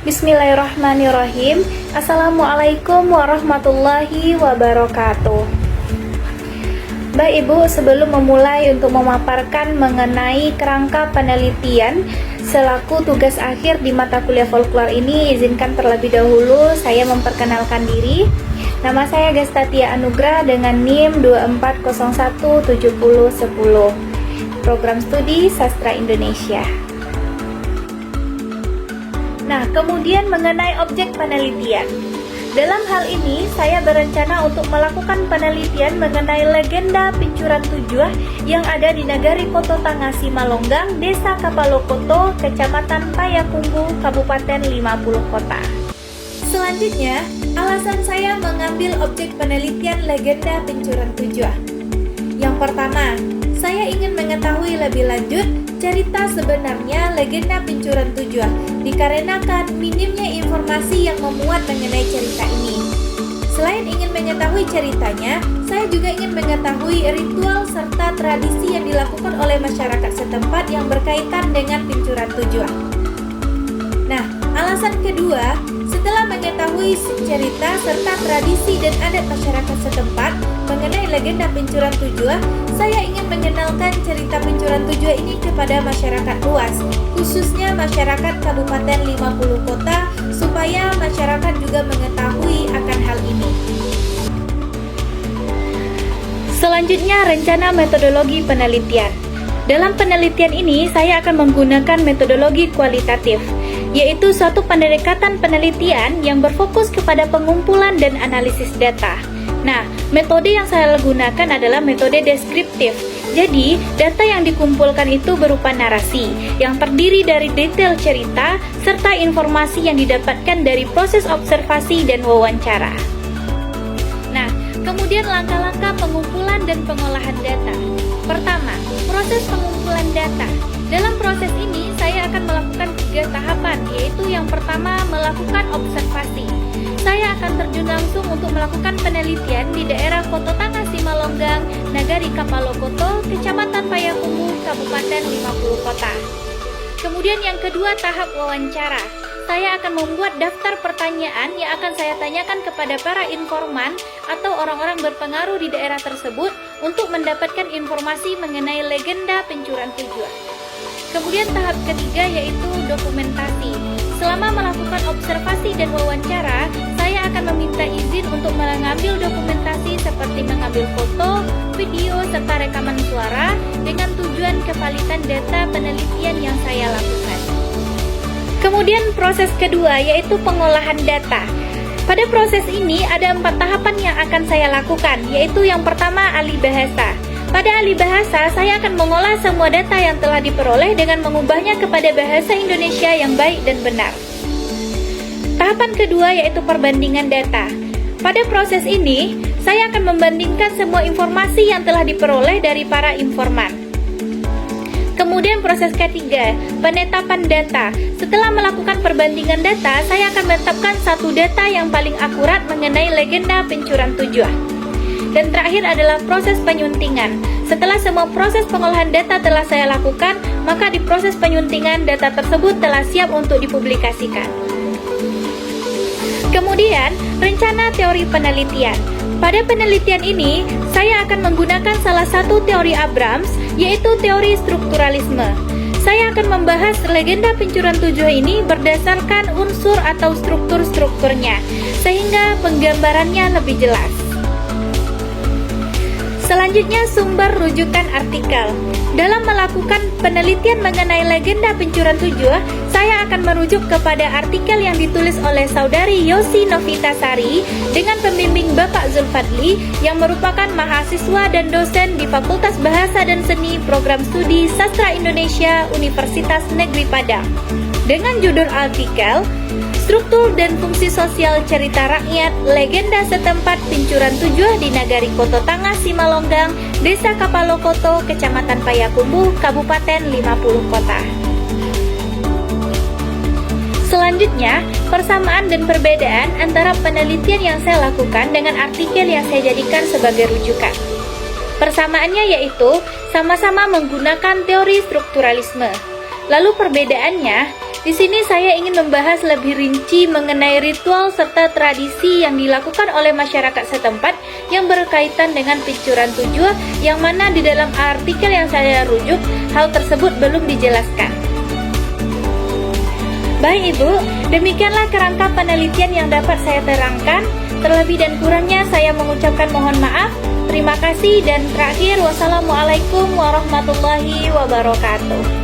Bismillahirrahmanirrahim. Assalamualaikum warahmatullahi wabarakatuh. Bapak Ibu, sebelum memulai untuk memaparkan mengenai kerangka penelitian selaku tugas akhir di mata kuliah folklore ini, izinkan terlebih dahulu saya memperkenalkan diri. Nama saya Gestatia Anugrah dengan NIM 24017010, Program Studi Sastra Indonesia. Nah, kemudian mengenai objek penelitian. Dalam hal ini, saya berencana untuk melakukan penelitian mengenai legenda Pincuran Tujuh yang ada di Nagari Koto Tangasi Malonggang, Desa Kapalokoto, Kecamatan Payakumbuh, Kabupaten 50 Kota. Selanjutnya, alasan saya mengambil objek penelitian legenda Pincuran Tujuh. Yang pertama, saya ingin mengetahui lebih lanjut cerita sebenarnya legenda Pincuran Tujuh, dikarenakan minimnya informasi yang memuat mengenai cerita ini. Selain ingin mengetahui ceritanya, saya juga ingin mengetahui ritual serta tradisi yang dilakukan oleh masyarakat setempat yang berkaitan dengan Pincuran Tujuh. Nah, alasan kedua, setelah mengetahui cerita serta tradisi dan adat masyarakat setempat mengenai legenda Pincuran Tujuh, saya ingin mengenalkan cerita Pincuran Tujuh ini kepada masyarakat luas, khususnya masyarakat Kabupaten 50 Kota, supaya masyarakat juga mengetahui akan hal ini. Selanjutnya, rencana metodologi penelitian. Dalam penelitian ini, saya akan menggunakan metodologi kualitatif, yaitu suatu pendekatan penelitian yang berfokus kepada pengumpulan dan analisis data. Nah, metode yang saya gunakan adalah metode deskriptif. Jadi, data yang dikumpulkan itu berupa narasi, yang terdiri dari detail cerita, serta informasi yang didapatkan dari proses observasi dan wawancara. Nah, kemudian langkah-langkah pengumpulan dan pengolahan data. Pertama, proses pengumpulan data. Dalam proses ini, saya akan melakukan 3 tahapan, yaitu yang pertama, melakukan observasi. Saya akan terjun langsung untuk melakukan penelitian di daerah Koto Tangasi Malonggang, Nagari Kapalokoto, Kecamatan Payakumbuh, Kabupaten 50 Kota. Kemudian yang kedua, tahap wawancara. Saya akan membuat daftar pertanyaan yang akan saya tanyakan kepada para informan atau orang-orang berpengaruh di daerah tersebut untuk mendapatkan informasi mengenai legenda Pincuran Tujuh. Kemudian tahap ketiga yaitu dokumentasi. Selama melakukan observasi dan wawancara, saya akan meminta izin untuk mengambil dokumentasi seperti mengambil foto, video, serta rekaman suara dengan tujuan kevalitan data penelitian yang saya lakukan. Kemudian proses kedua yaitu pengolahan data. Pada proses ini ada 4 tahapan yang akan saya lakukan, yaitu yang pertama alih bahasa. Pada alih bahasa, saya akan mengolah semua data yang telah diperoleh dengan mengubahnya kepada bahasa Indonesia yang baik dan benar. Tahapan kedua yaitu perbandingan data. Pada proses ini, saya akan membandingkan semua informasi yang telah diperoleh dari para informan. Kemudian proses ketiga, penetapan data. Setelah melakukan perbandingan data, saya akan menetapkan satu data yang paling akurat mengenai legenda Pincuran Tujuh. Dan terakhir adalah proses penyuntingan. Setelah semua proses pengolahan data telah saya lakukan, maka di proses penyuntingan data tersebut telah siap untuk dipublikasikan. Kemudian, rencana teori penelitian. Pada penelitian ini, saya akan menggunakan salah satu teori Abrams, yaitu teori strukturalisme. Saya akan membahas legenda Pincuran Tujuh ini berdasarkan unsur atau struktur-strukturnya, sehingga penggambarannya lebih jelas. Selanjutnya, sumber rujukan artikel. Dalam melakukan penelitian mengenai legenda Pincuran Tujuh, saya akan merujuk kepada artikel yang ditulis oleh Saudari Yosi Novitasari dengan pembimbing Bapak Zulfadli yang merupakan mahasiswa dan dosen di Fakultas Bahasa dan Seni Program Studi Sastra Indonesia Universitas Negeri Padang. Dengan judul artikel, Struktur dan Fungsi Sosial Cerita Rakyat Legenda Setempat Pincuran Tujuh di Nagari Koto Tangasi Malonggang, Desa Kapalokoto, Kecamatan Payakumbuh, Kabupaten 50 Kota. Selanjutnya, persamaan dan perbedaan antara penelitian yang saya lakukan dengan artikel yang saya jadikan sebagai rujukan. Persamaannya yaitu sama-sama menggunakan teori strukturalisme. Lalu perbedaannya, Di sini saya ingin membahas lebih rinci mengenai ritual serta tradisi yang dilakukan oleh masyarakat setempat yang berkaitan dengan pincuran tujuh, yang mana di dalam artikel yang saya rujuk, hal tersebut belum dijelaskan. Baik Ibu, demikianlah kerangka penelitian yang dapat saya terangkan. Terlebih dan kurangnya saya mengucapkan mohon maaf. Terima kasih dan terakhir, wassalamualaikum warahmatullahi wabarakatuh.